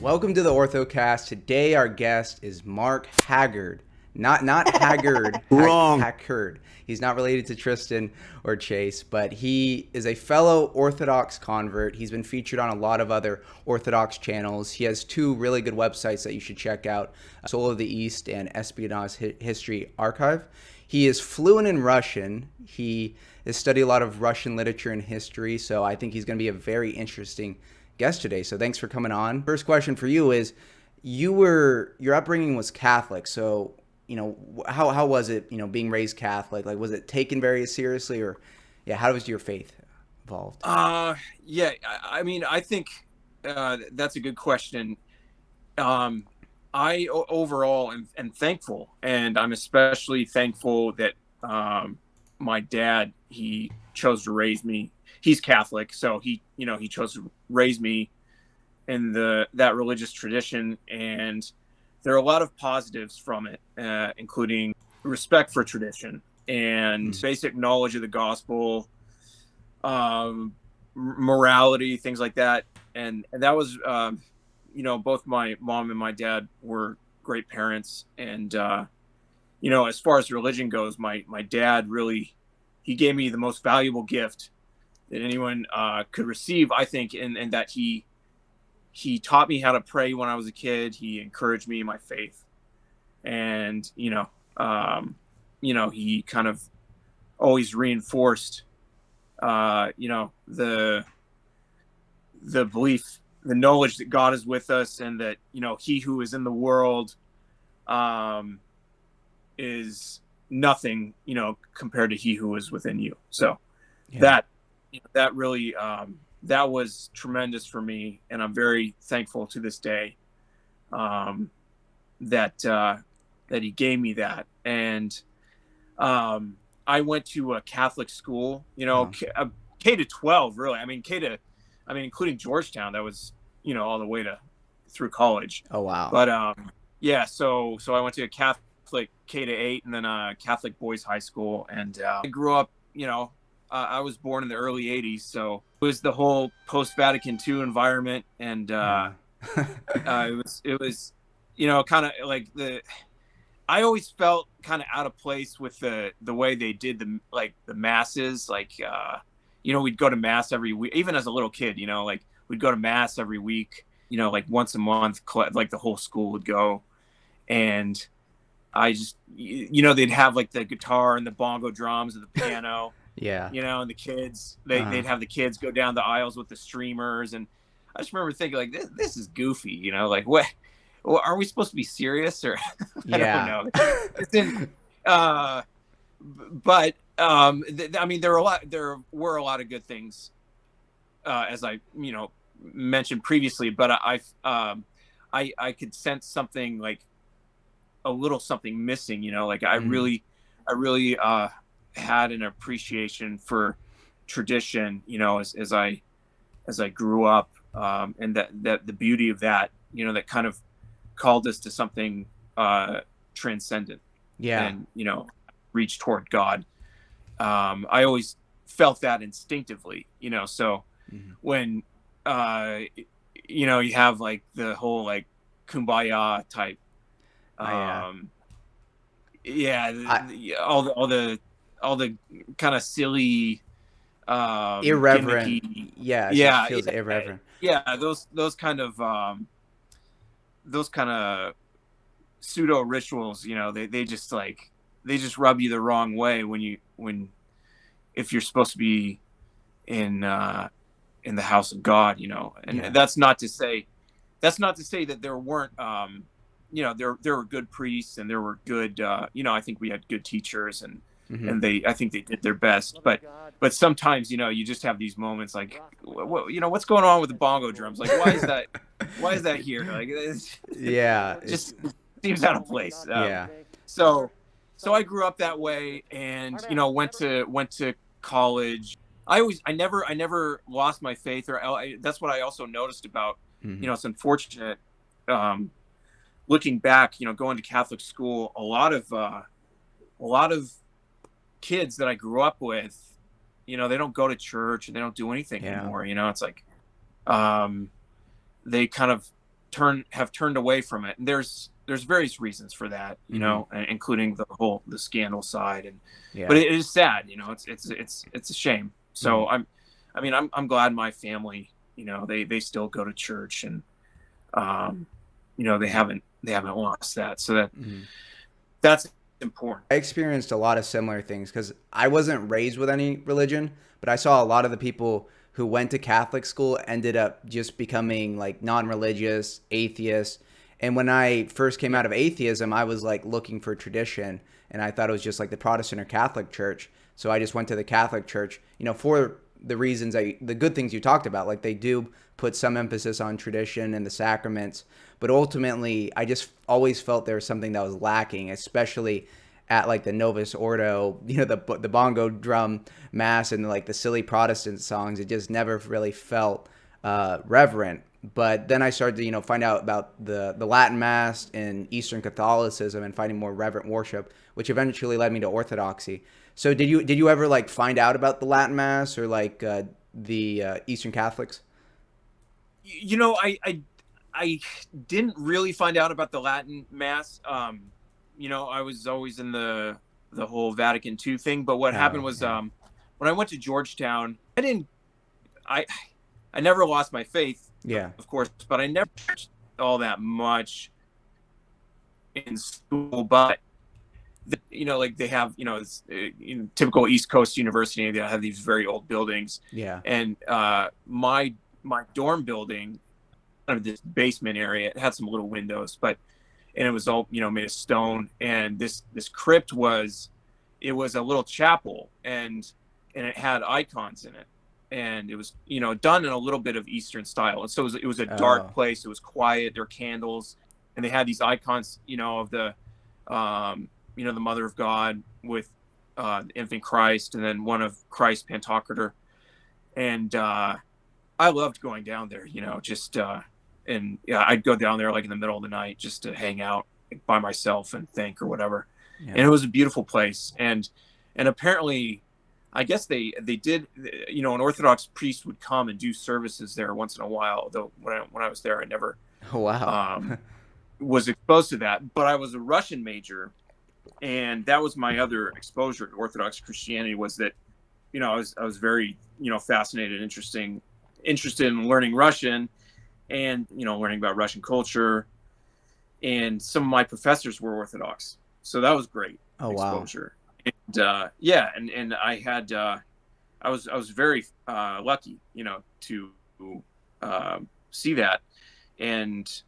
Welcome to the Orthocast. Today our guest is Mark Haggard. Not Haggard, Wrong. Hackard. He's not related to Tristan or Chase, but he is a fellow Orthodox convert. He's been featured on a lot of other Orthodox channels. He has two really good websites that you should check out, Soul of the East and Espionage History Archive. He is fluent in Russian. He has studied a lot of Russian literature and history, so I think he's going to be a very interesting guest today. So thanks for coming on. First question for you is, your upbringing was Catholic, so how was it, being raised Catholic? Like, was it taken very seriously, or how was your faith evolved? Yeah, I think that's a good question. Overall am thankful, and I'm especially thankful that my dad, he chose to raise me. He's Catholic, so he chose to raise me in that religious tradition, and there are a lot of positives from it, including respect for tradition and basic knowledge of the gospel, morality, things like that. And that was, both my mom and my dad were great parents. And, as far as religion goes, my dad really, he gave me the most valuable gift that anyone could receive, I think, and that he taught me how to pray when I was a kid. He encouraged me in my faith, and he kind of always reinforced, the belief, the knowledge that God is with us, and that He who is in the world is nothing, compared to He who is within you. So that really. That was tremendous for me, and I'm very thankful to this day that he gave me that. And I went to a Catholic school, K to 12, really. Including Georgetown, that was all the way through college. Oh wow! But so I went to a Catholic K to 8, and then a Catholic boys high school, and I grew up, I was born in the early 80s, so it was the whole post-Vatican II environment, and it was kind of like I always felt kind of out of place with the way they did the masses. Like, we'd go to mass every week, even as a little kid, we'd go to mass every week, like once a month, like the whole school would go. And I just, they'd have like the guitar and the bongo drums and the piano. Yeah. And the kids, they'd have the kids go down the aisles with the streamers. And I just remember thinking, like, this is goofy, like, what, are we supposed to be serious? Or I don't know. But there were a lot of good things, as I, mentioned previously, but I could sense something, like a little something missing, like I really had an appreciation for tradition, as I grew up, and that the beauty of that, that kind of called us to something transcendent, and reach toward God. I always felt that instinctively, so when you have like the whole like kumbaya type, all the kind of silly, irreverent, gimmicky, it feels irreverent. Those kind of pseudo rituals, they just rub you the wrong way if you're supposed to be in the house of God, and that's not to say that there weren't, there were good priests, and there were good, I think we had good teachers, and I think they did their best, but sometimes, you just have these moments like, what's going on with the bongo drums? Like, why is that here? Like, it just seems out of place. So I grew up that way, and, went to college. I never lost my faith, that's what I also noticed about, it's unfortunate, looking back, going to Catholic school, a lot of kids that I grew up with, they don't go to church, and they don't do anything anymore. It's like, they kind of have turned away from it. And there's various reasons for that, including the scandal side. But it is sad, it's a shame. So I'm glad my family, they still go to church, and they haven't lost that. So that's important. I experienced a lot of similar things because I wasn't raised with any religion, but I saw a lot of the people who went to Catholic school ended up just becoming like non-religious, atheists. And when I first came out of atheism, I was like looking for tradition, and I thought it was just like the Protestant or Catholic church. So I just went to the Catholic church, for the reasons the good things you talked about. Like they do put some emphasis on tradition and the sacraments, but ultimately I just always felt there was something that was lacking, especially at like the Novus Ordo, the bongo drum mass and like the silly Protestant songs. It just never really felt reverent. But then I started to, find out about the Latin Mass and Eastern Catholicism and finding more reverent worship, which eventually led me to Orthodoxy. So did you ever like find out about the Latin Mass or like the Eastern Catholics? I didn't really find out about the Latin Mass. I was always in the whole Vatican II thing. But what happened was when I went to Georgetown, I never lost my faith. Yeah, of course, but I never all that much in school. But like they have, it's typical East Coast university. They have these very old buildings. Yeah, and my dorm building, kind of this basement area, it had some little windows, and it was all made of stone. And this crypt was a little chapel, and it had icons in it. And it was, done in a little bit of Eastern style. And so it was a dark place. It was quiet. There were candles, and they had these icons, of the, the Mother of God with the infant Christ, and then one of Christ Pantocrator. And I loved going down there, I'd go down there like in the middle of the night just to hang out by myself and think or whatever. Yeah. And it was a beautiful place. And apparently, I guess they did, an Orthodox priest would come and do services there once in a while. Though when I was there, I never was exposed to that. But I was a Russian major, and that was my other exposure to Orthodox Christianity. Was that, I was very fascinated, interested in learning Russian, and learning about Russian culture. And some of my professors were Orthodox, so that was great exposure. Wow. And and I had I was very lucky, to see that. And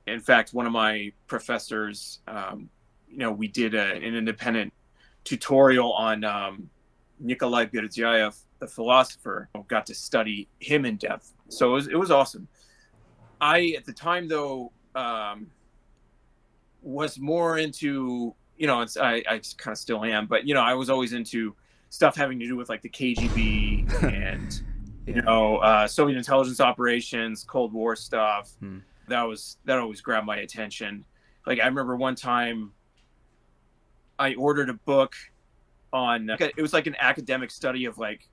in fact, one of my professors, we did an independent tutorial on Nikolai Berdyaev, the philosopher. Got to study him in depth, so it was awesome. I, at the time, though, was more into, I kind of still am, but I was always into stuff having to do with like the KGB and Soviet intelligence operations, Cold War stuff. That always grabbed my attention. Like I remember one time I ordered a book on, it was like an academic study of like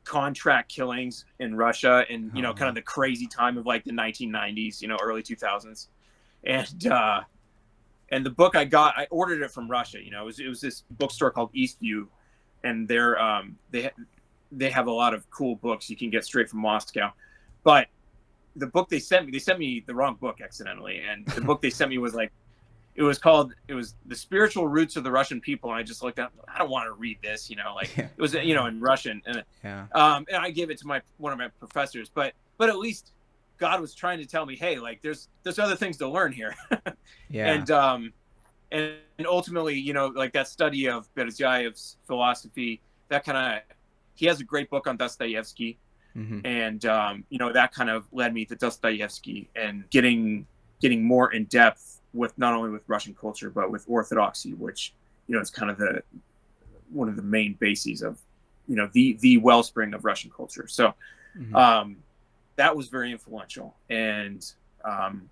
contract killings in Russia, and kind of the crazy time of like the 1990s, early 2000s. And the book I ordered it from Russia. It was this bookstore called Eastview, and they have a lot of cool books you can get straight from Moscow. But the book they sent me the wrong book accidentally, and the book they sent me was like, it was The Spiritual Roots of the Russian People, and I just looked at, I don't want to read this, it was in Russian, and I gave it to one of my professors, but at least God was trying to tell me, hey, like there's other things to learn here. And ultimately, like that study of Berdyaev's philosophy, he has a great book on Dostoevsky. And that kind of led me to Dostoevsky and getting more in depth with not only with Russian culture but with Orthodoxy, which it's kind of one of the main bases of the wellspring of Russian culture. So that was very influential, and I'm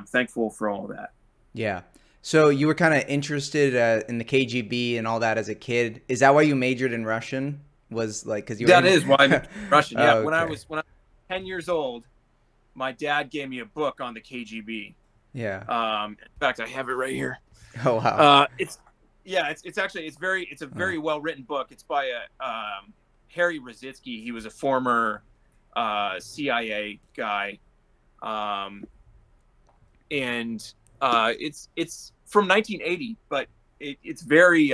thankful for all of that. Yeah. So you were kind of interested in the KGB and all that as a kid. Is that why you majored in Russian? Was like because you? That is why I majored in Russian. Yeah. Okay. When I was 10 years old, my dad gave me a book on the KGB. Yeah. In fact, I have it right here. Oh wow. It's yeah, it's actually it's a Oh. very well written book. It's by a Harry Rositsky. He was a former CIA guy, um, and it's from 1980, but it's very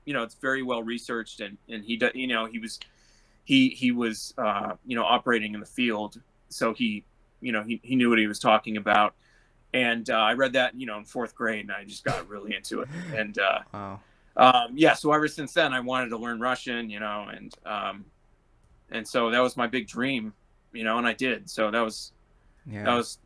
it's very well researched, and he does he was operating in the field, so he knew what he was talking about. And I read that in fourth grade, and I just got really into it. And Wow. yeah, so ever since then, I wanted to learn Russian, and so that was my big dream, and I did. So that Yeah. was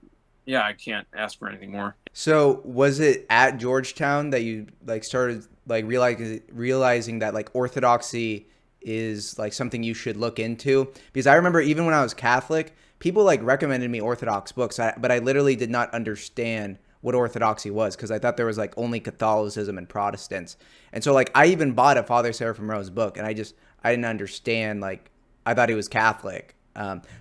yeah, I can't ask for anything more. So was it at Georgetown that you like started like realizing that like orthodoxy is like something you should look into? Because I remember even when I was Catholic, people like recommended me Orthodox books, but I literally did not understand what orthodoxy was because I thought there was like only Catholicism and Protestants. And so like I even bought a Father Seraphim Rose book, and I didn't understand, like I thought he was Catholic.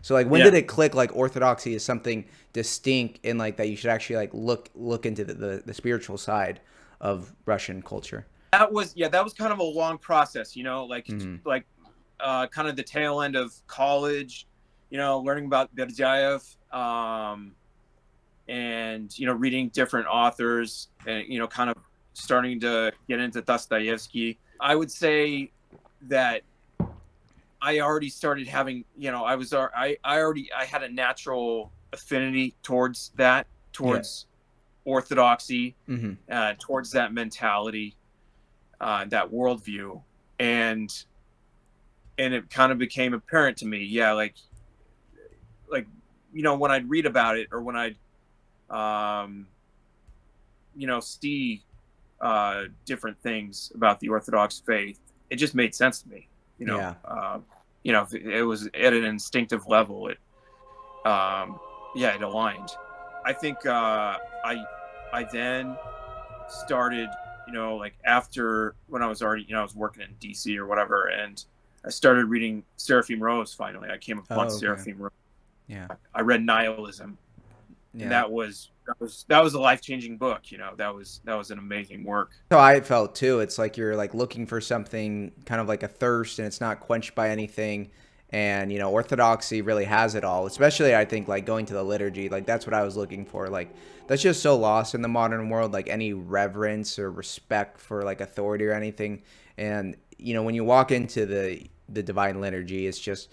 So like when Yeah, did it click like orthodoxy is something distinct and like that you should actually like look into the spiritual side of Russian culture? that was kind of a long process, Mm. like kind of the tail end of college, learning about Berdyaev, and reading different authors, and kind of starting to get into Dostoevsky. I would say that I already started having, I had a natural affinity towards that, Yeah. towards orthodoxy, Hmm. towards that mentality, that worldview, and it kind of became apparent to me. Yeah, like when I'd read about it, or when I'd um, see different things about the Orthodox faith, it just made sense to me. Yeah. It was at an instinctive level. It aligned. I think I then started, like after, when I was already, I was working in DC or whatever, and I started reading Seraphim Rose. Finally, I came upon Oh, okay. Seraphim Rose. Yeah. I read Nihilism, and Yeah. that was a life changing book. That was an amazing work. So I felt too. It's like you're like looking for something kind of like a thirst and it's not quenched by anything. And orthodoxy really has it all. Especially I think like going to the liturgy, like that's what I was looking for. Like that's just so lost in the modern world, like any reverence or respect for like authority or anything. And when you walk into the divine liturgy, it's just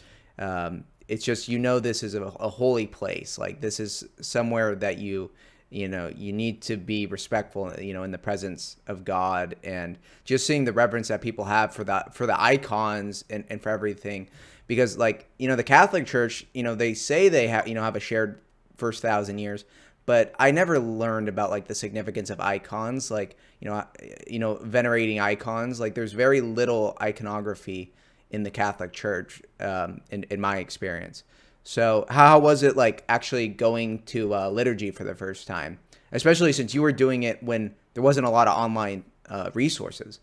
this is a holy place. Like this is somewhere that you need to be respectful, in the presence of God, and just seeing the reverence that people have for the icons and for everything. Because like the Catholic Church, they say they have a shared first 1,000 years, but I never learned about like the significance of icons, like venerating icons. Like there's very little iconography in the Catholic Church, in my experience. So how was it like actually going to liturgy for the first time, especially since you were doing it when there wasn't a lot of online resources?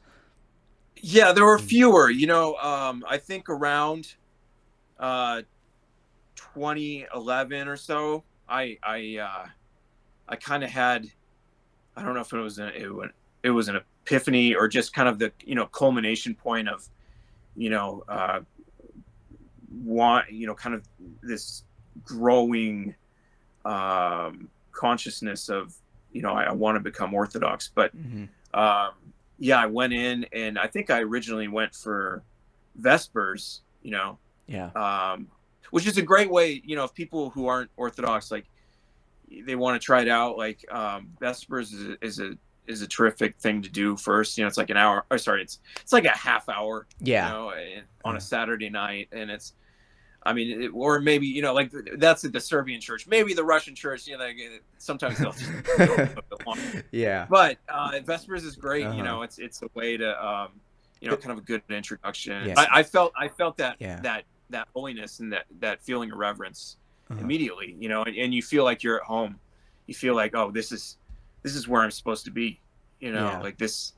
Yeah, there were fewer. I think around uh, 2011 or so, I kind of had, I don't know if it was an epiphany, or just kind of the culmination point of want kind of this growing consciousness of I want to become Orthodox. But Mm-hmm. um, yeah, I went in, and I think I originally went for Vespers, Yeah. which is a great way, if people who aren't Orthodox, like they want to try it out, like Vespers is a terrific thing to do first. It's like an hour, or sorry, it's like a half hour, Yeah. on a Saturday night, and it's, I mean, or maybe like that's at the Serbian church, maybe the Russian church. Sometimes they'll just go a little bit longer. Yeah. But Vespers is great. Uh-huh. It's a way to kind of a good introduction. Yeah. I felt that Yeah. that holiness, and that feeling of reverence Uh-huh. immediately. And you feel like you're at home. You feel like, oh, this is where I'm supposed to be. Yeah. Like this.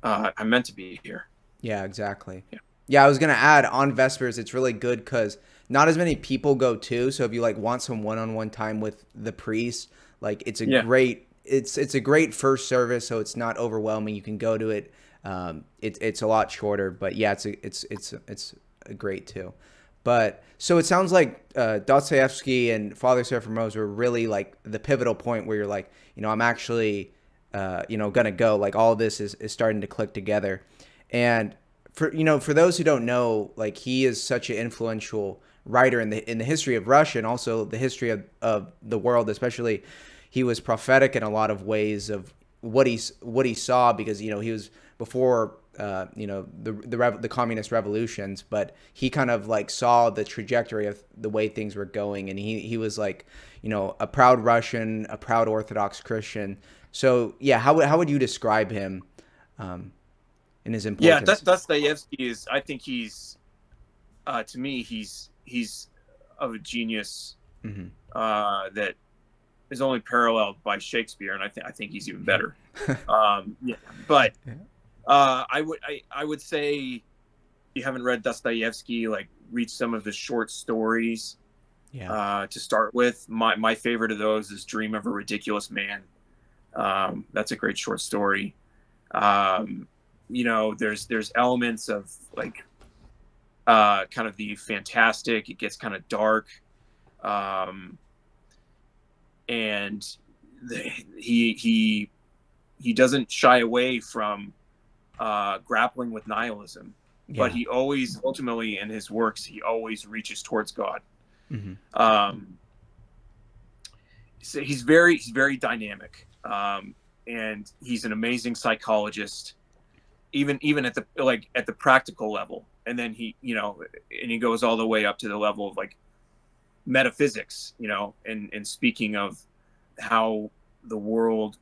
I'm meant to be here. Yeah, exactly. Yeah. Yeah, I was gonna add on Vespers, it's really good because not as many people go too. So if you like want some one-on-one time with the priest, like it's a Yeah. great it's a great first service. So it's not overwhelming. You can go to it. It's a lot shorter, but yeah, it's a great too. But so it sounds like Dostoevsky and Father Seraphim Rose were really like the pivotal point where you're like, I'm actually, gonna go. Like all of this is starting to click together. And for those who don't know, like he is such an influential writer in the history of Russia and also the history of the world, especially. He was prophetic in a lot of ways of what he saw because he was before the communist revolutions, but he kind of like saw the trajectory of the way things were going, and he was like a proud Russian, a proud Orthodox Christian. So yeah, how would you describe him in his importance? Yeah, Dostoevsky is. I think he's to me he's of a genius Mm-hmm. That is only paralleled by Shakespeare, and I think he's even better. Yeah, but I would say if you haven't read Dostoevsky, like read some of the short stories. Yeah. To start with, my favorite of those is Dream of a Ridiculous Man. That's a great short story. There's elements of like kind of the fantastic. It gets kind of dark, and he doesn't shy away from grappling with nihilism, Yeah. but he always ultimately in his works he always reaches towards God. Mm-hmm. So he's very dynamic, and he's an amazing psychologist, even at the practical level. And then he goes all the way up to the level of like metaphysics, and speaking of how the world,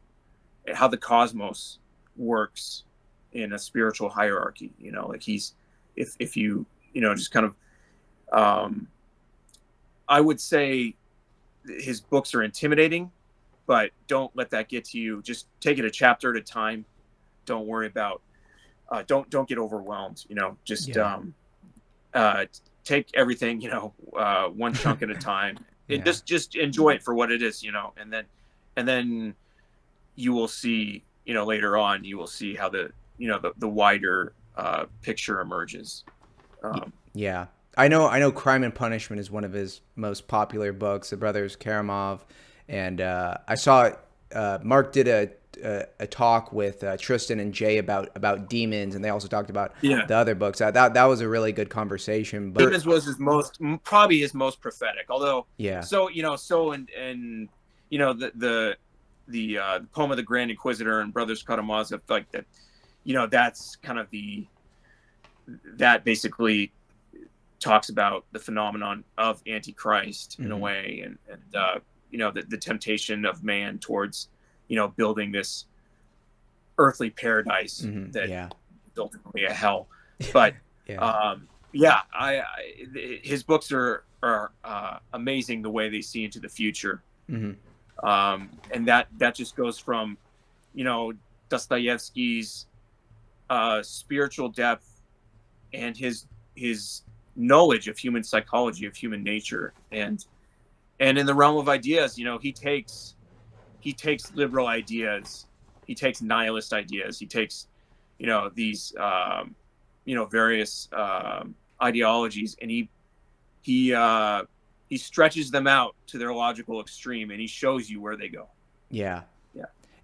how the cosmos works in a spiritual hierarchy. Like he's, if you just kind of, I would say his books are intimidating, but don't let that get to you. Just take it a chapter at a time. Don't worry about, don't get overwhelmed, just, take everything, one chunk at a time, and Yeah. just enjoy it for what it is, and then you will see, later on, you will see how the wider picture emerges. Yeah. I know Crime and Punishment is one of his most popular books, the brothers Karamov. And I saw Mark did a talk with Tristan and Jay about demons, and they also talked about Yeah. the other books. That was a really good conversation. But Demons was probably his most prophetic, although yeah. and the poem of the Grand Inquisitor and Brothers Karamazov, like that, that's kind of that basically talks about the phenomenon of Antichrist in a way, and the temptation of man towards building this earthly paradise that is ultimately a hell. But his books are amazing the way they see into the future. And that just goes from Dostoevsky's spiritual depth and his knowledge of human psychology, of human nature, and in the realm of ideas, he takes liberal ideas, he takes nihilist ideas, he takes these various ideologies, and he stretches them out to their logical extreme, and he shows you where they go. Yeah.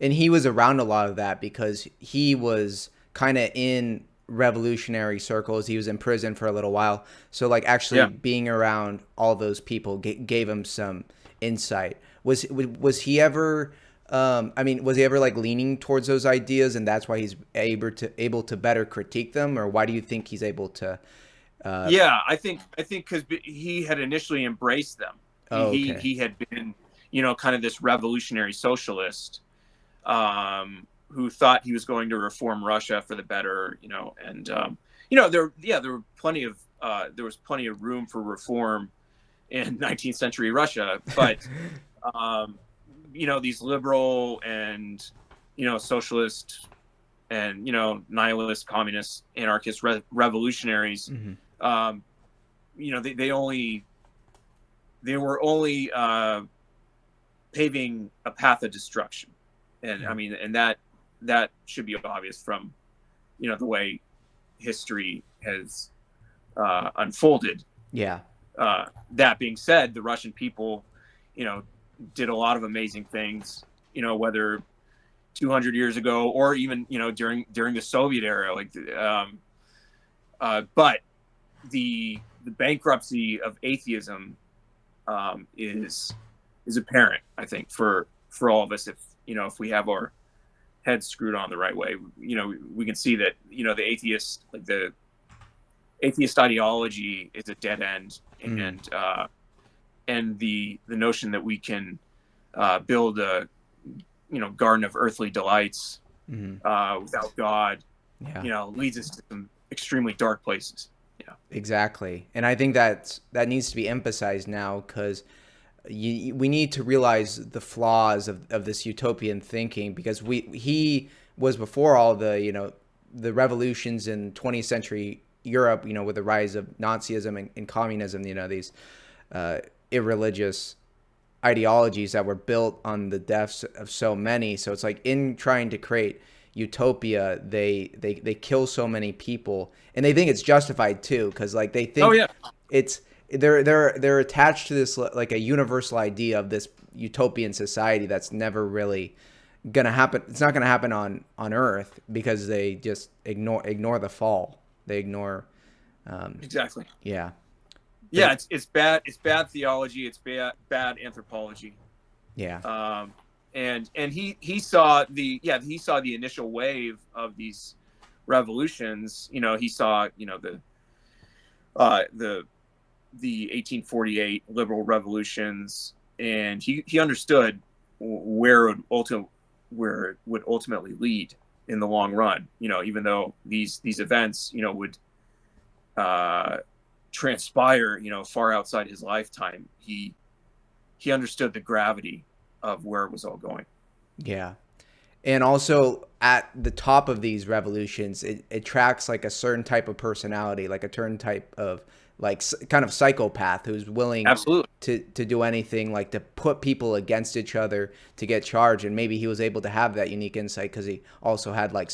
And he was around a lot of that because he was kind of in revolutionary circles. He was in prison for a little while. So like actually being around all those people gave him some insight. Was he ever was he ever like leaning towards those ideas, and that's why he's able to better critique them? Or why do you think he's able to I think because he had initially embraced them. Okay. He had been kind of this revolutionary socialist, who thought he was going to reform Russia for the better, and there were plenty of there was plenty of room for reform in 19th century Russia, but these liberal and socialist and nihilist, communist, anarchist revolutionaries, they only they were only paving a path of destruction. And I mean, and that should be obvious from, the way history has unfolded. Yeah. That being said, the Russian people, did a lot of amazing things, whether 200 years ago or even, during the Soviet era, but the bankruptcy of atheism is apparent, I think, for all of us. If we have our heads screwed on the right way, we can see that, the atheist ideology is a dead end, and the notion that we can build a garden of earthly delights without God, leads us to some extremely dark places. Exactly. And I think that needs to be emphasized now, because we need to realize the flaws of this utopian thinking, because he was before all the the revolutions in 20th century Europe, with the rise of Nazism and communism, these irreligious ideologies that were built on the deaths of so many. So it's like, in trying to create utopia, they kill so many people, and they think it's justified too, because like they think it's they're attached to this like a universal idea of this utopian society that's never really gonna happen. It's not gonna happen on Earth, because they just ignore the fall. They ignore Exactly. Yeah. It's bad. It's bad theology. It's bad anthropology. Yeah. And he saw the initial wave of these revolutions. He saw the 1848 liberal revolutions, and he understood where it would ultimately lead in the long run. Even though these events would transpire far outside his lifetime, he understood the gravity of where it was all going. Yeah. And also, at the top of these revolutions, it tracks like a certain type of personality, like a certain type of like kind of psychopath who's willing Absolutely to do anything, like to put people against each other to get charged. And maybe he was able to have that unique insight because he also had like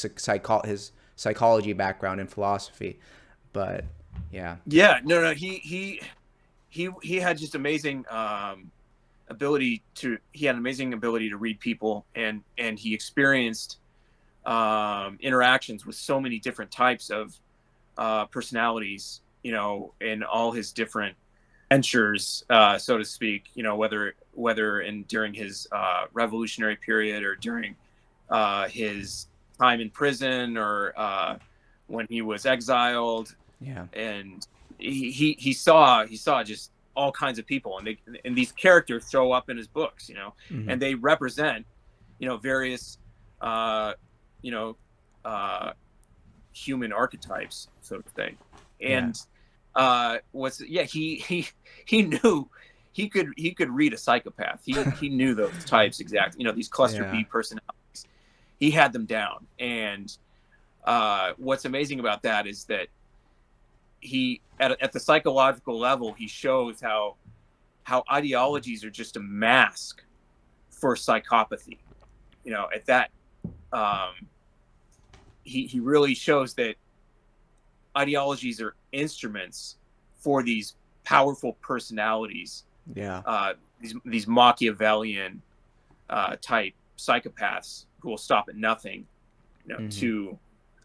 his psychology background in philosophy. But no, he had just amazing ability to read people, and he experienced interactions with so many different types of personalities, in all his different ventures, so to speak, whether during his revolutionary period, or during his time in prison, or when he was exiled. And he saw just all kinds of people, and these characters show up in his books, and they represent, various, human archetypes, so to say. And he knew he could read a psychopath. He knew those types exactly. These cluster B personalities. He had them down. And what's amazing about that is that he at the psychological level, he shows how ideologies are just a mask for psychopathy. At that, he really shows that ideologies are instruments for these powerful personalities. These Machiavellian type psychopaths who will stop at nothing, to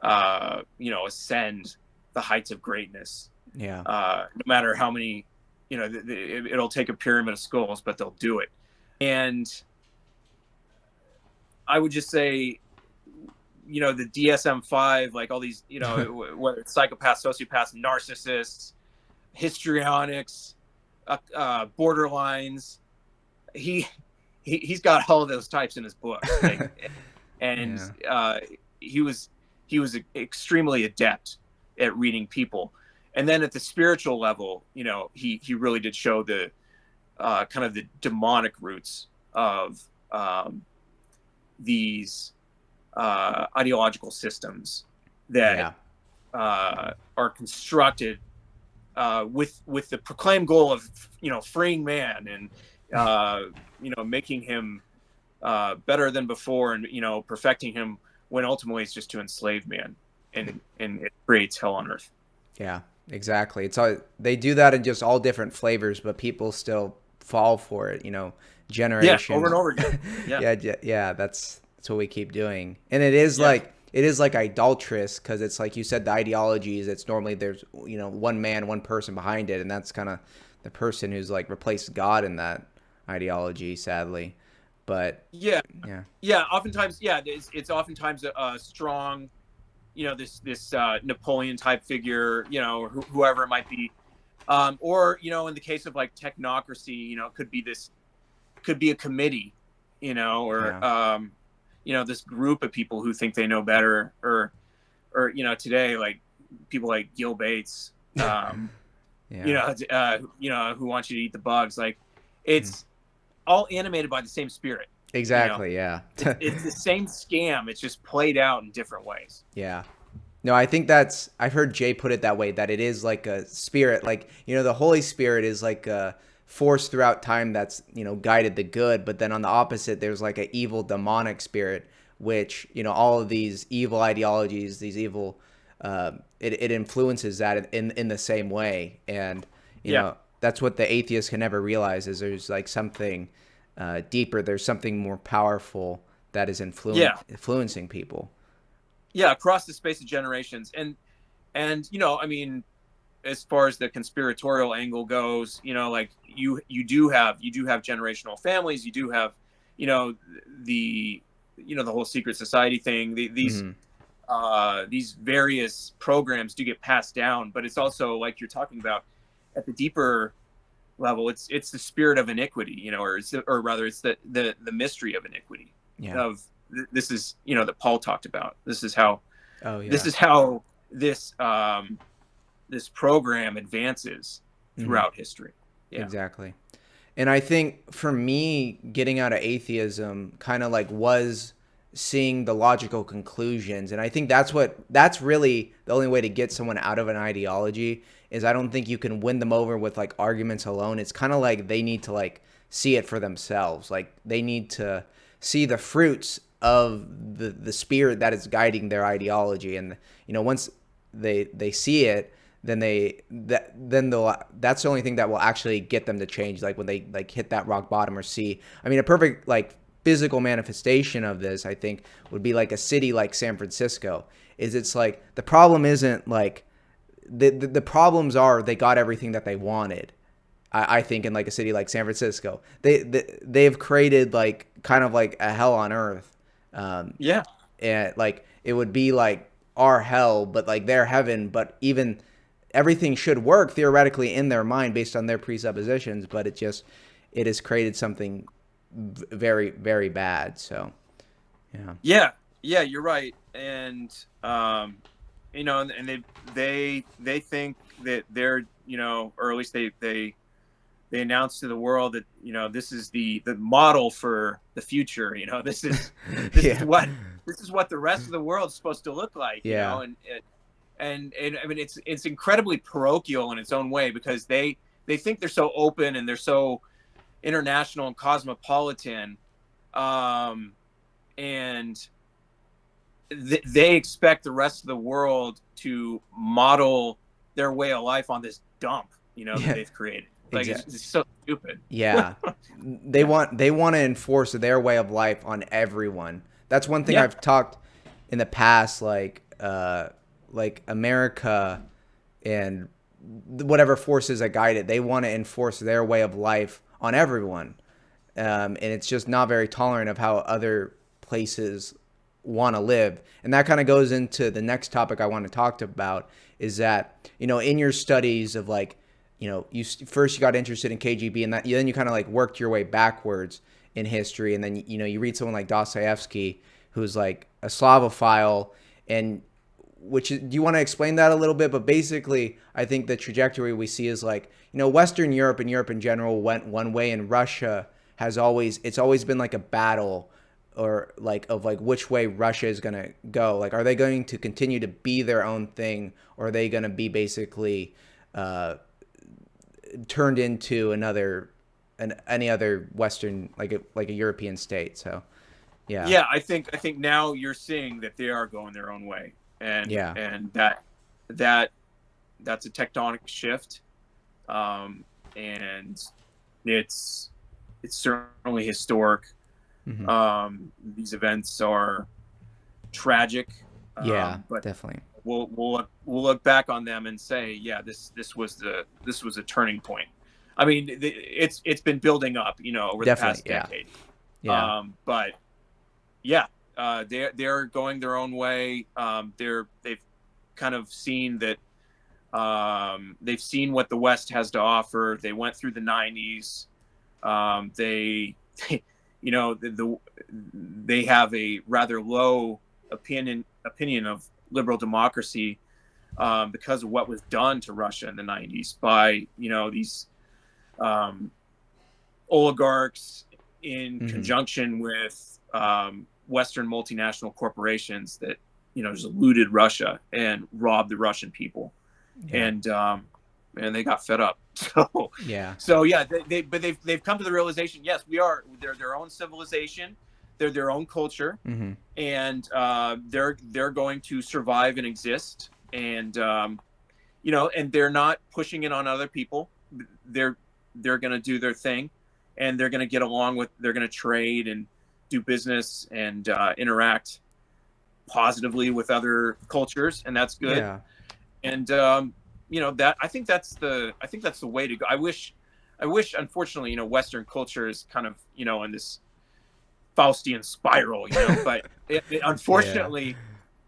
ascend the heights of greatness. No matter how many, it'll take a pyramid of skulls, but they'll do it. And I would just say, the DSM-5, like all these, whether it's psychopaths, sociopaths, narcissists, histrionics, borderlines, he's got all of those types in his book. And he was extremely adept at reading people. And then at the spiritual level, he really did show the kind of the demonic roots of these ideological systems that are constructed with the proclaimed goal of freeing man and making him better than before, and perfecting him, when ultimately it's just to enslave man, and it creates hell on earth. Yeah, exactly. It's all they do that in just all different flavors, but people still fall for it. Yeah, over Generations. and over again. Yeah. Yeah. That's what we keep doing, and it is Yeah. like idolatrous because it's like you said, the ideologies. It's normally there's one man, one person behind it, and that's kind of the person who's like replaced God in that ideology, sadly. But Yeah. yeah, Yeah. Oftentimes, yeah, it's oftentimes a strong, this Napoleon type figure, or whoever it might be, or in the case of like technocracy, it could be a committee, or yeah, this group of people who think they know better, or today, like people like Gil Bates, yeah, who want you to eat the bugs. Like, it's all animated by the same spirit. you know exactly, yeah. it's the same scam, it's just played out in different ways. Yeah. No, I think I've heard Jay put it that way, that it is like a spirit, like, the Holy Spirit is like a force throughout time that's, guided the good. But then on the opposite, there's like an evil demonic spirit, which, all of these evil ideologies, these evil, it influences that in the same way. And, Yeah. that's what the atheist can never realize is there's like something deeper. There's something more powerful that is Yeah. influencing people. Yeah, across the space of generations. And I mean, as far as the conspiratorial angle goes, like you do have generational families, you do have the the whole secret society thing. Hmm. These various programs do get passed down, but it's also, like you're talking about, at the deeper level, it's the spirit of iniquity, or rather it's the mystery of iniquity. Yeah. Of this is that Paul talked about. This is how Oh, this yeah. is how this this program advances Hmm. throughout history. Yeah. Exactly. And I think for me, getting out of atheism kind of like was seeing the logical conclusions. And I think that's really the only way to get someone out of an ideology is I don't think you can win them over with like arguments alone. It's kind of like they need to like see it for themselves. Like they need to see the fruits of the spirit that is guiding their ideology. And, once they see it, then that's the only thing that will actually get them to change, like when they like hit that rock bottom or see. I mean, a perfect like physical manifestation of this, I think, would be like a city like San Francisco. It's like the problem isn't like the problems are they got everything that they wanted. I think in like a city like San Francisco, they've created like kind of like a hell on earth. Yeah. And like it would be like our hell, but like their heaven. But even everything should work theoretically in their mind based on their presuppositions, but it has created something very, very bad. So yeah. Yeah. Yeah, you're right. And and they think that they're, or at least they announce to the world that, this is the model for the future. This is Yeah. what the rest of the world's supposed to look like. Yeah. And I mean, it's incredibly parochial in its own way, because they think they're so open and they're so international and cosmopolitan, and they expect the rest of the world to model their way of life on this dump, that Yeah. they've created. Like, Exactly. it's so stupid. Yeah. They want to enforce their way of life on everyone. That's one thing Yeah. I've talked in the past, like America and whatever forces that guide it, they want to enforce their way of life on everyone. And it's just not very tolerant of how other places want to live. And that kind of goes into the next topic I want to talk about is that, in your studies of like, you got interested in KGB and then you kind of like worked your way backwards in history. And then, you read someone like Dostoevsky, who's like a Slavophile, and do you want to explain that a little bit? But basically, I think the trajectory we see is like, Western Europe and Europe in general went one way, and Russia it's always been like a battle or like of like which way Russia is going to go. Like, are they going to continue to be their own thing, or are they going to be basically turned into any other Western, like a European state. So yeah, Yeah, I think now you're seeing that they are going their own way, and yeah, that that's a tectonic shift, and it's certainly historic. hmm These events are tragic, yeah, but definitely, we'll look back on them and say, yeah, this was a turning point. I mean, it's been building up, over the definitely, past yeah, decade. yeah, But yeah, they're going their own way. They've kind of seen that. They've seen what the West has to offer. They went through the '90s. They they have a rather low opinion of liberal democracy, because of what was done to Russia in the '90s by these um, oligarchs in hmm conjunction with Western multinational corporations that just looted Russia and robbed the Russian people, yeah, and they got fed up. So yeah, yeah, they've come to the realization. Yes, they're their own civilization, they're their own culture, hmm and they're going to survive and exist, and and they're not pushing it on other people. They're they're going to do their thing, and they're going to get along with. They're going to trade and do business and interact positively with other cultures, and that's good. yeah, And that I think that's the way to go. I wish unfortunately Western culture is kind of in this Faustian spiral, but yeah, unfortunately,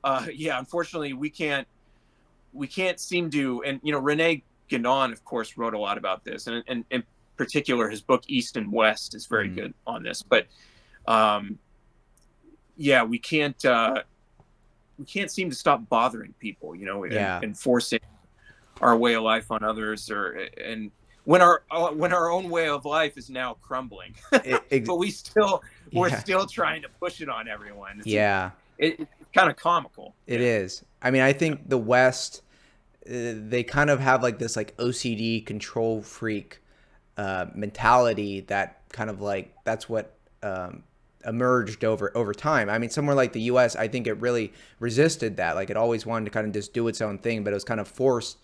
unfortunately we can't seem to. And Rene Guénon, of course, wrote a lot about this, and in particular his book East and West is very hmm good on this. But um, yeah, we can't seem to stop bothering people, yeah. and forcing our way of life on others, and when our own way of life is now crumbling, It, it, but we're yeah, still trying to push it on everyone. yeah. It's kind of comical. It Yeah, is. I mean, I yeah, think the West, they kind of have like this like OCD control freak mentality that kind of like that's what emerged over time. I mean, somewhere like the U.S., I think it really resisted that. Like it always wanted to kind of just do its own thing, but it was kind of forced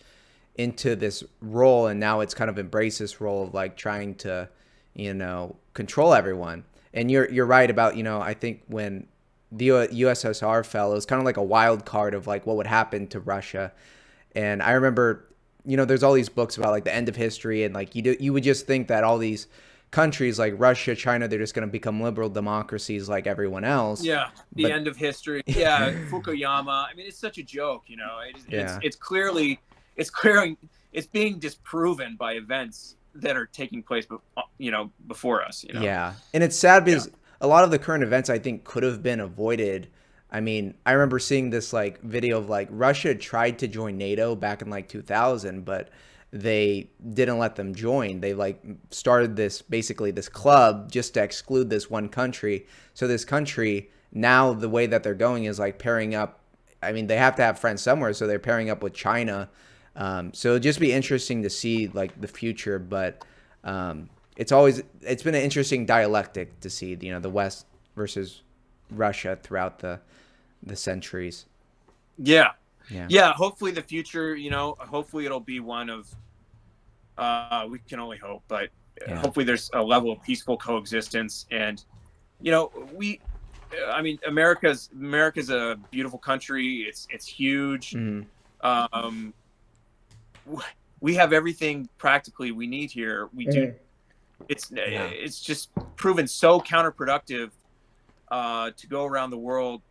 into this role, and now it's kind of embraced this role of like trying to, control everyone. And you're right about I think when the USSR fell, it was kind of like a wild card of like what would happen to Russia. And I remember, there's all these books about like the end of history, and like you would just think that all these countries like Russia, China, they're just going to become liberal democracies like everyone else. yeah. The But end of history. Yeah, Fukuyama. I mean, it's such a joke. yeah, It's clearly it's being disproven by events that are taking place, before us. yeah. And it's sad Yeah. because a lot of the current events I think could have been avoided. I mean, I remember seeing this like video of like Russia tried to join NATO back in like 2000, but they didn't let them join. They like started this club just to exclude this one country. So this country now the way that they're going is like pairing up. I mean, they have to have friends somewhere, so they're pairing up with China. So it'll just be interesting to see like the future, but it's been an interesting dialectic to see the West versus Russia throughout the centuries. Yeah. Yeah. Yeah. Hopefully the future, hopefully it'll be one of, we can only hope, but Yeah. hopefully there's a level of peaceful coexistence. And, I mean, America's a beautiful country. It's huge. Mhm. Um, we have everything practically we need here. We do. Yeah. It's just proven so counterproductive, to go around the world,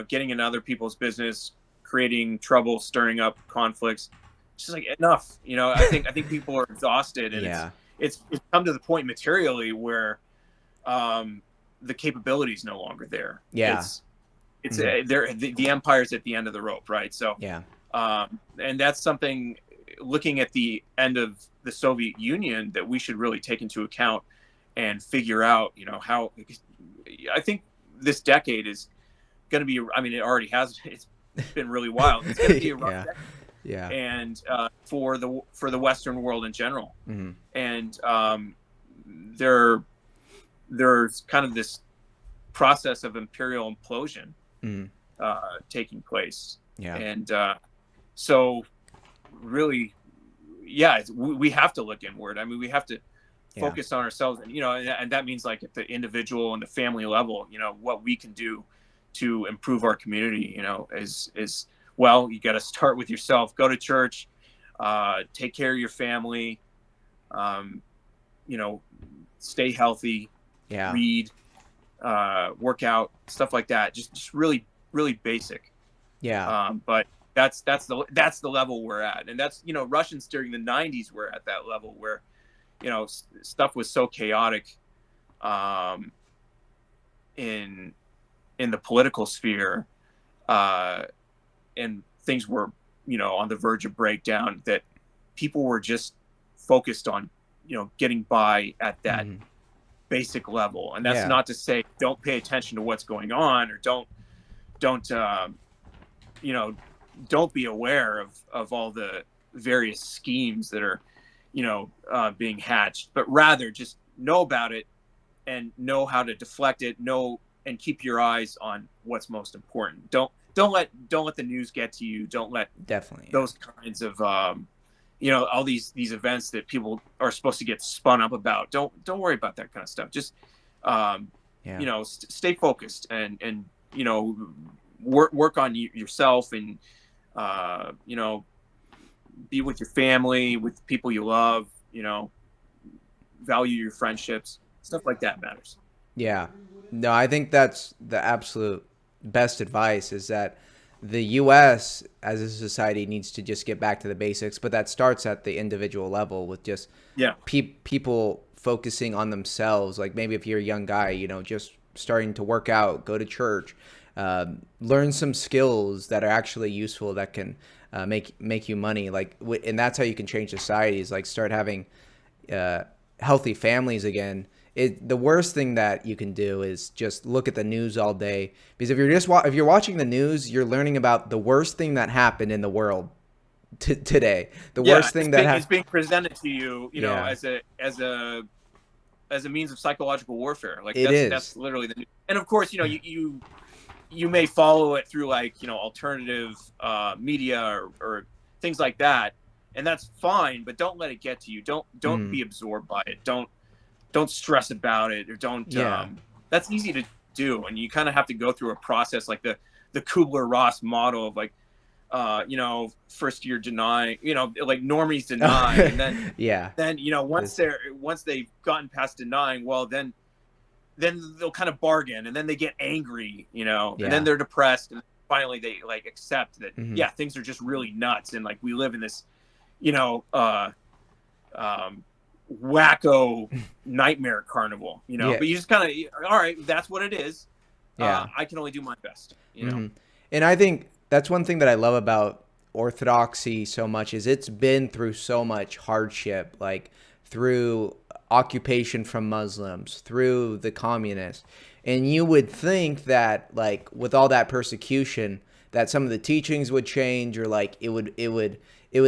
getting in other people's business, creating trouble, stirring up conflicts. It's just like enough. I think people are exhausted, and Yeah. it's come to the point materially where the capability is no longer there. Yeah. It's Mhm. the empire's at the end of the rope, right? So, Yeah. and that's something. Looking at the end of the Soviet Union, that we should really take into account and figure out, how. I think this decade is going to be. I mean, it already has. It's been really wild. It's going to be a rough Yeah. decade. Yeah. and for the Western world in general. Mm-hmm. And there's kind of this process of imperial implosion Mm-hmm. taking place. Yeah. And so really, yeah, we have to look inward. I mean, we have to Yeah. focus on ourselves, and and that means like at the individual and the family level, what we can do to improve our community, is well, you got to start with yourself. Go to church, take care of your family, um, stay healthy, Yeah. read, work out, stuff like that. Just really, really basic. Yeah. But that's the level we're at, and that's Russians during the '90s were at that level where stuff was so chaotic um, in the political sphere, and things were on the verge of breakdown, that people were just focused on getting by at that Mm-hmm. basic level. And that's Yeah. not to say don't pay attention to what's going on, or don't you know don't be aware of all the various schemes that are being hatched, but rather just know about it and know how to deflect it, and keep your eyes on what's most important. Don't let the news get to you. Don't let Definitely. Yeah. those kinds of all these events that people are supposed to get spun up about. Don't worry about that kind of stuff. Just Yeah. stay focused, and work on yourself, and be with your family, with people you love, value your friendships, stuff like that matters. Yeah. No, I think that's the absolute best advice, is that the US as a society needs to just get back to the basics, but that starts at the individual level with just Yeah. people focusing on themselves. Like maybe if you're a young guy, just starting to work out, go to church, learn some skills that are actually useful, that can make you money. Like, and that's how you can change societies. Like start having healthy families again. The worst thing that you can do is just look at the news all day, because if you're watching the news, you're learning about the worst thing that happened in the world today. The Yeah, worst thing that it's being presented to you, yeah, as a means of psychological warfare. Like it that's is. literally and of course, you may follow it through like alternative media, or things like that, and that's fine. But don't let it get to you. Don't Mm, be absorbed by it. Don't stress about it, or don't. yeah. That's easy to do, and you kind of have to go through a process, like the Kubler-Ross model of like first year deny, like normies deny, and then Yeah. once This, they've gotten past denying, well, then they'll kind of bargain, and then they get angry, and then yeah. they're depressed, and finally they like accept that, Hmm. yeah, things are just really nuts, and like we live in this you know uh um wacko nightmare carnival, Yeah. but you just kind of, all right, that's what it is. Yeah. I can only do my best. Hmm. And I think that's one thing that I love about Orthodoxy so much, is it's been through so much hardship, like through occupation from Muslims, through the communists. And you would think that like with all that persecution, that some of the teachings would change, or like it would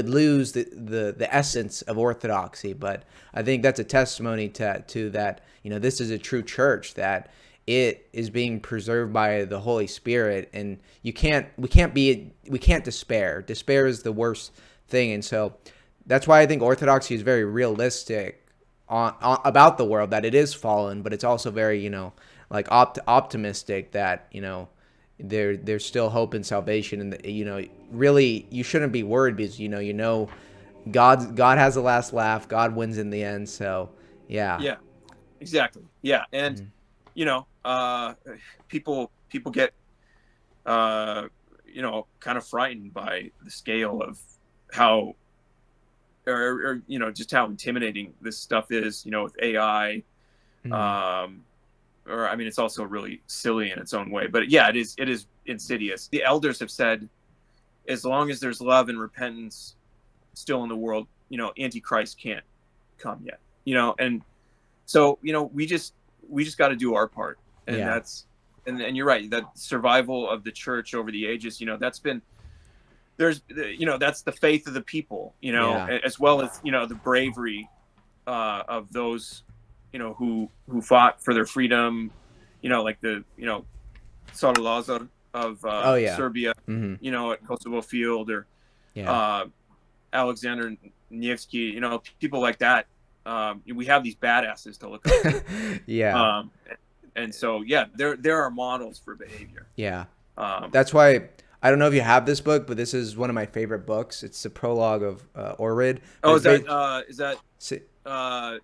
lose the essence of Orthodoxy. But I think that's a testimony to that, this is a true church, that it is being preserved by the Holy Spirit, and we can't despair. Despair is the worst thing. And so that's why I think Orthodoxy is very realistic on about the world, that it is fallen, but it's also very, like optimistic, that, there's still hope and salvation. And really you shouldn't be worried, because God has the last laugh. God wins in the end. So yeah. Yeah, exactly. Yeah. And Mhm. people get kind of frightened by the scale of how, or just how intimidating this stuff is, with AI. Mhm. Or I mean, it's also really silly in its own way, but yeah, it is insidious. The elders have said, as long as there's love and repentance still in the world, Antichrist can't come yet. And so we just got to do our part, and Yeah. and you're right, that survival of the church over the ages, that's been there's, that's the faith of the people, Yeah. as well as, the bravery of those, who fought for their freedom, like the, Salazar of Oh yeah. Serbia, Hmm. at Kosovo Field, or Yeah. uh, Alexander Nevsky, people like that. We have these badasses to look up to. Yeah. Um, and so, yeah, there are models for behavior. Yeah. Um, That's why I don't know if you have this book, but this is one of my favorite books. It's the prologue of Orid, but oh, it's based. is that uh,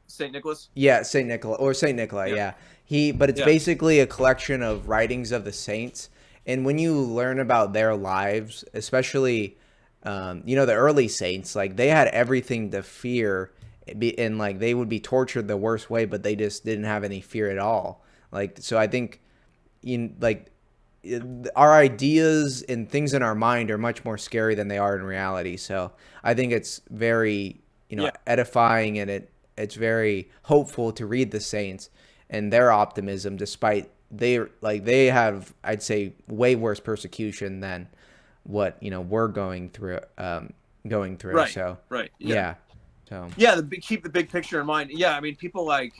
Saint Nicholas? Yeah, Saint Nicola or Saint Nicola. Yeah, Yeah, but it's yeah, basically a collection of writings of the saints, and when you learn about their lives, especially, the early saints, like they had everything to fear, and like they would be tortured the worst way, but they just didn't have any fear at all. Like, so I think, like our ideas and things in our mind are much more scary than they are in reality. So I think it's very, yeah, edifying, and it's very hopeful to read the saints and their optimism, despite they have, I'd say, way worse persecution than what we're going through. right, So right, yeah, yeah, so yeah. Keep the big picture in mind. Yeah, I mean, people like,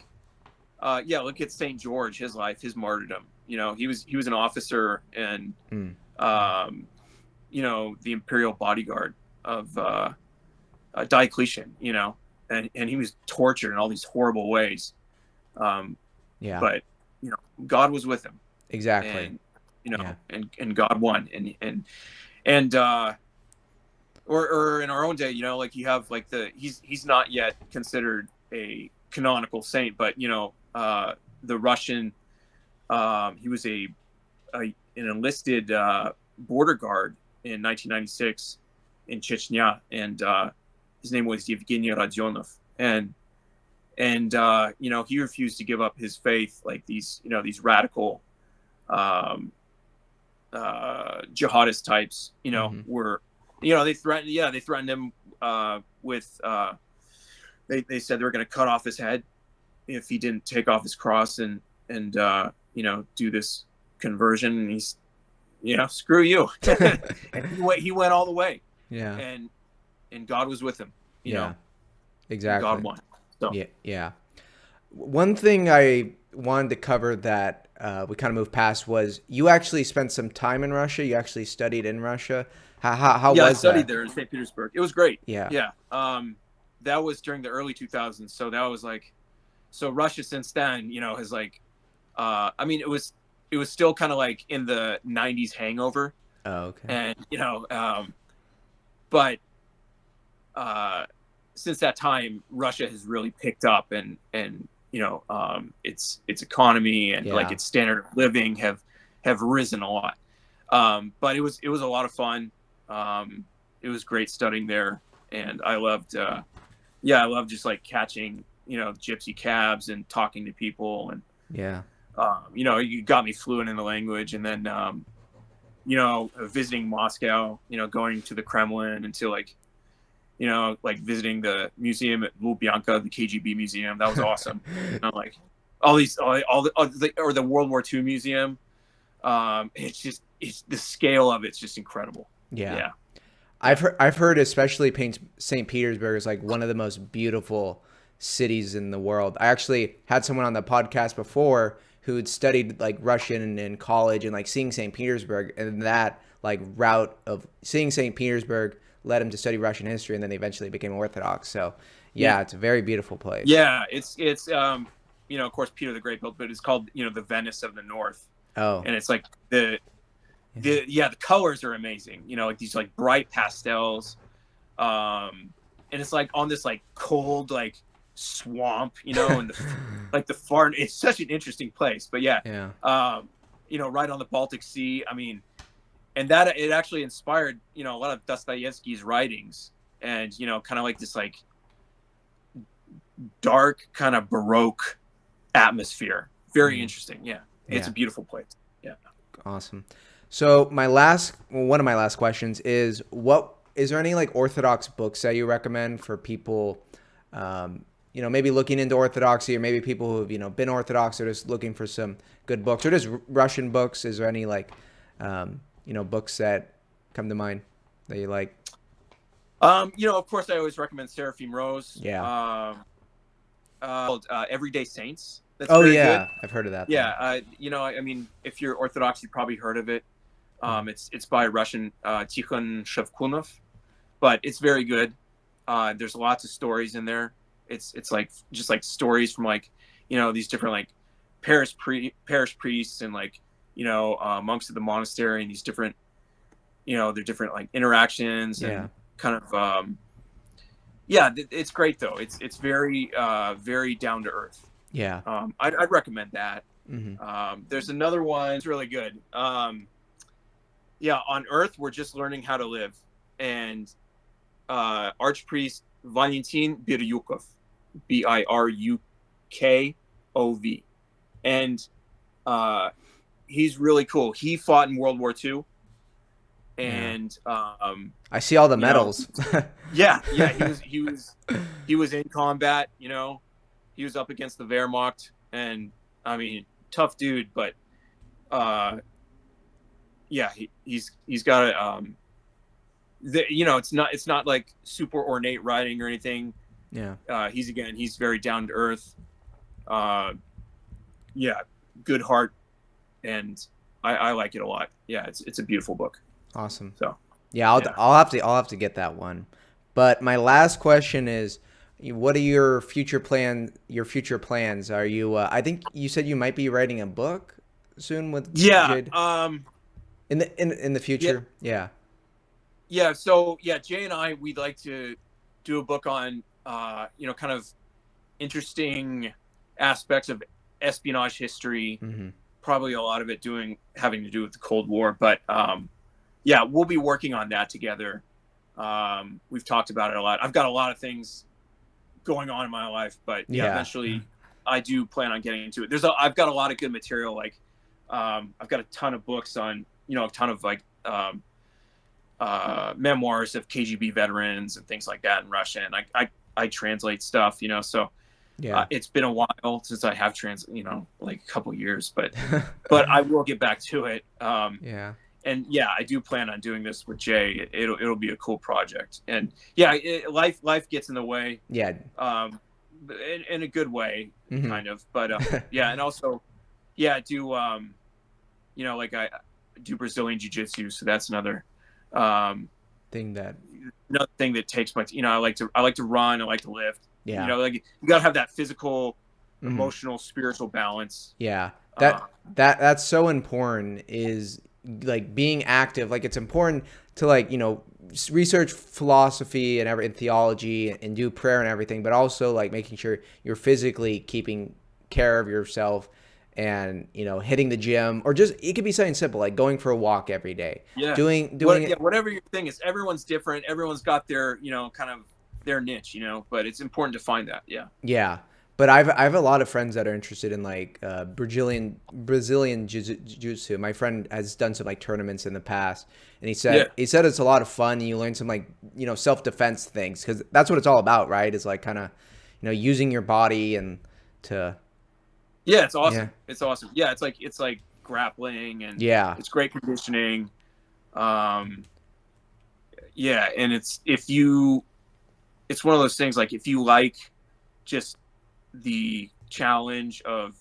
look at Saint George, his life, his martyrdom. He was an officer and, mm, um, the imperial bodyguard of Diocletian. And he was tortured in all these horrible ways. Um, yeah, but God was with him, exactly, and yeah, and God won, and or in our own day, like you have like he's not yet considered a canonical saint, but the Russian, he was an enlisted border guard in 1996 in Chechnya, and his name was Yevgeny Radionov, and he refused to give up his faith, like these radical um, jihadist types, hmm were, they threatened him with, they said they were going to cut off his head if he didn't take off his cross and do this conversion. And he's, screw you. And he went all the way, yeah, and God was with him, yeah, and God exactly. won. So Yeah, yeah. One thing I wanted to cover that we kind of moved past was you actually spent some time in Russia. You actually studied in Russia. How yeah, I was studied that? there in St. Petersburg. It was great. Yeah. Yeah. That was during the early 2000s. So that was like, so Russia since then, has like, I mean, it was still kind of like in the 90s hangover. Oh, okay. And, but since that time, Russia has really picked up, and its economy and like Yeah. its standard of living have risen a lot. But it was a lot of fun. It was great studying there, and I loved, I loved just like catching, gypsy cabs and talking to people, and Yeah. you got me fluent in the language, and then visiting Moscow, going to the Kremlin, and to like visiting the museum at Lubyanka, the KGB museum. That was awesome. Like all the World War II museum. It's the scale of it's just incredible. Yeah. Yeah. I've heard especially St. Petersburg is like one of the most beautiful cities in the world. I actually had someone on the podcast before who had studied like Russian in college, and like seeing St. Petersburg, and that like route of seeing St. Petersburg led him to study Russian history, and then eventually became Orthodox. So Yeah. yeah, it's a very beautiful place. Yeah. It's of course Peter the Great built, but it's called, the Venice of the North. Oh, And it's like the colors are amazing, like these like bright pastels, and it's like on this like cold like swamp, and the far, it's such an interesting place. But yeah, yeah, right on the Baltic Sea. I mean, and that it actually inspired, a lot of Dostoevsky's writings, and kind of like this like dark kind of Baroque atmosphere. Very interesting. Yeah, it's yeah. a beautiful place. Yeah. Awesome. So one of my last questions is, what is there any like Orthodox books that you recommend for people, maybe looking into Orthodoxy, or maybe people who have, been Orthodox, or just looking for some good books, or just Russian books? Is there any like, books that come to mind? that you like? Of course, I always recommend Seraphim Rose. Yeah. Everyday Saints. That's Oh very good. yeah, I've heard of that thing. Yeah, I mean, if you're Orthodox, you've probably heard of it. It's by a Russian Tikhon Shevkunov, but it's very good. There's lots of stories in there. It's like just like stories from like these different like parish priests and like monks of the monastery and these different their different like interactions Yeah. and kind of yeah, it's great though. It's very very down to earth. Yeah. I'd recommend that. Hmm. There's another one. It's really good. Yeah, on Earth we're just learning how to live, and Archpriest Valentin Biryukov, Birukov, and he's really cool. He fought in World War II, Yeah. and I see all the medals. yeah, he was in combat. He was up against the Wehrmacht, and I mean, tough dude, but yeah, he's got a it's not like super ornate writing or anything. Yeah. He's very down to earth. Yeah, good heart, and I like it a lot. Yeah, it's a beautiful book. Awesome. So Yeah, I'll have to get that one. But my last question is, what are your future plans? Are you? I think you said you might be writing a book soon with yeah, Jade in the yeah, future. Yeah. yeah. So yeah, Jay and I we'd like to do a book on kind of interesting aspects of espionage history. Mm-hmm. Probably a lot of it having to do with the Cold War, but yeah, we'll be working on that together. We've talked about it a lot. I've got a lot of things going on in my life, but yeah, Yeah. eventually I do plan on getting into it. I've got a lot of good material. Like, I've got a ton of books on, a ton of like, memoirs of KGB veterans and things like that in Russian. I translate stuff, so Yeah. it's been a while since I have like a couple years, but I will get back to it. Yeah. And yeah, I do plan on doing this with Jay. It'll be a cool project, and yeah, life gets in the way. Yeah. In a good way, Mhm. kind of. But yeah, and also, yeah, I do like I do Brazilian jiu-jitsu, so that's another Thing that. thing that takes my. I like to run. I like to lift. Yeah. Like you gotta have that physical, Mhm. emotional, spiritual balance. Yeah. That's so important, is like being active. Like it's important to like, research philosophy and theology and do prayer and everything, but also like making sure you're physically keeping care of yourself and, hitting the gym, or just, it could be something simple like going for a walk every day. Yeah. Doing Yeah, whatever your thing is. Everyone's different. Everyone's got their, kind of their niche, but it's important to find that. Yeah. Yeah. But I have a lot of friends that are interested in like Brazilian jiu-jitsu. My friend has done some like tournaments in the past, and he said it's a lot of fun. And you learn some like self-defense things, because that's what it's all about, right? It's like kind of using your body and to. Yeah, it's awesome. Yeah. It's awesome. Yeah, it's like grappling, and Yeah. it's great conditioning. Yeah, and it's one of those things, like if you like just the challenge of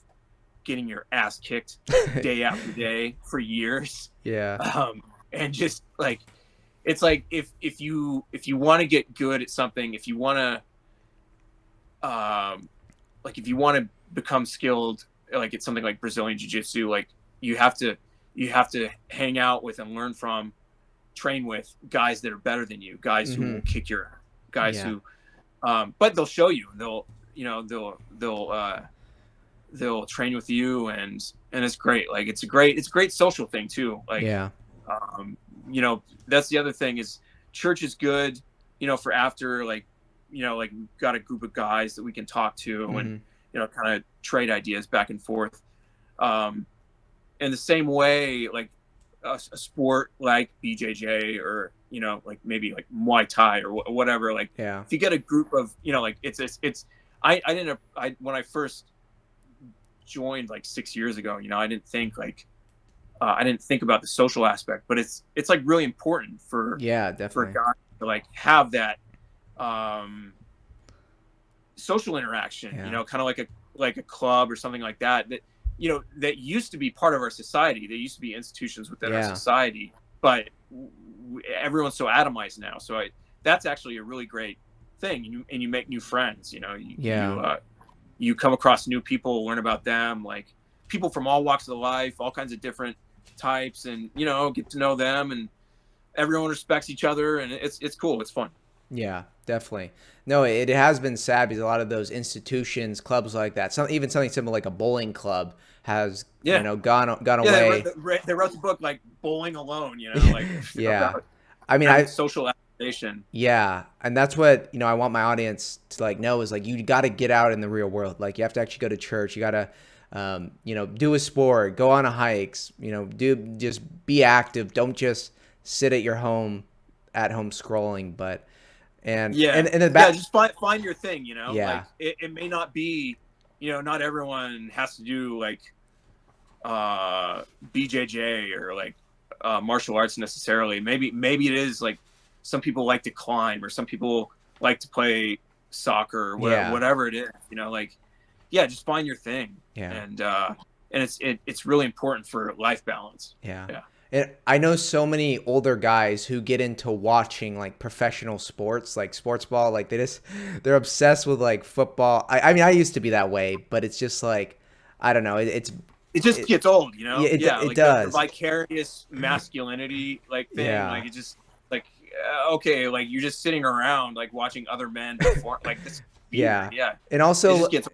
getting your ass kicked day after day for years. Yeah. And just like, it's like if you want to get good at something, if you want to become skilled, like it's something like Brazilian jiu-jitsu, like you have to hang out with and learn from, train with guys that are better than you, guys who will kick your guys who but they'll show you, they'll train with you, and it's great. Like it's a great social thing too. Like that's the other thing, is church is good, for after, like like we've got a group of guys that we can talk to and kind of trade ideas back and forth. In the same way, like a sport like BJJ, or like maybe like Muay Thai or whatever, like if you get a group of like when I first joined like 6 years ago, I didn't think like I didn't think about the social aspect, but it's like really important Yeah, for definitely. guys to like have that um, social interaction, Yeah. kind of like a club or something like that. That that used to be part of our society. There used to be institutions within our Yeah. society, but everyone's so atomized now. So that's actually a really great thing, and you make new friends. Yeah. You come across new people, learn about them, like people from all walks of life, all kinds of different types, and get to know them, and everyone respects each other, and it's cool, it's fun. Yeah, definitely. No, it has been sad because a lot of those institutions, clubs like that, even something simple like a bowling club has, Yeah, gone yeah. away. They wrote the book like Bowling Alone, like Yeah. about I mean, having social adaptation. yeah, and that's what, I want my audience to like know is like you got to get out in the real world. Like you have to actually go to church. You got to do a sport, go on a hikes, just be active. Don't just sit at home scrolling, but Yeah, and the yeah. back. Just find your thing. Yeah. Like it may not be. Not everyone has to do like uh BJJ or like martial arts necessarily. Maybe it is like some people like to climb, or some people like to play soccer, or Yeah. whatever it is. Like yeah, just find your thing, Yeah. and it's really important for life balance. Yeah. Yeah, And I know so many older guys who get into watching like professional sports, like sports ball. Like they're obsessed with like football. I mean, I used to be that way, but it's just like, I don't know. it just It, gets old, yeah, yeah, it like the does. vicarious masculinity like thing, Yeah. like it just like okay, like you're just sitting around like watching other men perform, like this weird, Yeah. yeah, And it just also, gets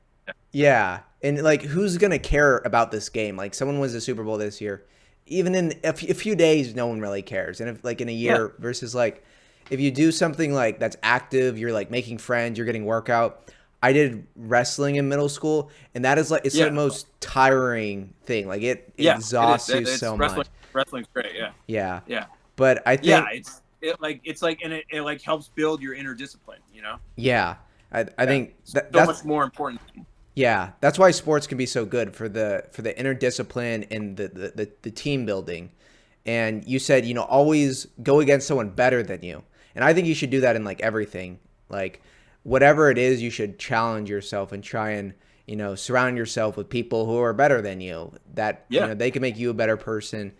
yeah. And like, who's going to care about this game? Like someone wins the Super Bowl this year. Even in a few days, no one really cares. And if like in a yeah, year versus like, if you do something like that's active, you're like making friends, you're getting workout. I did wrestling in middle school, and that is like it's the yeah, most tiring thing. Like it yeah, it is, exhausts you it's so wrestling. much. Wrestling's great, yeah, Yeah, yeah, but I yeah, think it's like, and it like helps build your inner discipline, yeah, I yeah, think so that's much more important. yeah, that's why sports can be so good for the inner discipline and the team building. And you said, always go against someone better than you. And I think you should do that in like everything. Like whatever it is, you should challenge yourself and try and, surround yourself with people who are better than you. That, Yeah, they can make you a better person.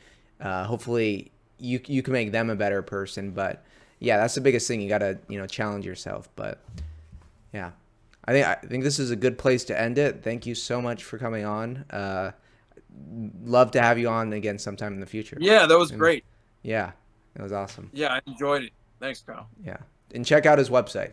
Hopefully you can make them a better person. But yeah, that's the biggest thing. You got to, challenge yourself. But yeah. I think this is a good place to end it. Thank you so much for coming on. Love to have you on again sometime in the future. yeah, that was And great. yeah, it was awesome. Yeah, I enjoyed it. Thanks, Kyle. Yeah. And check out his website.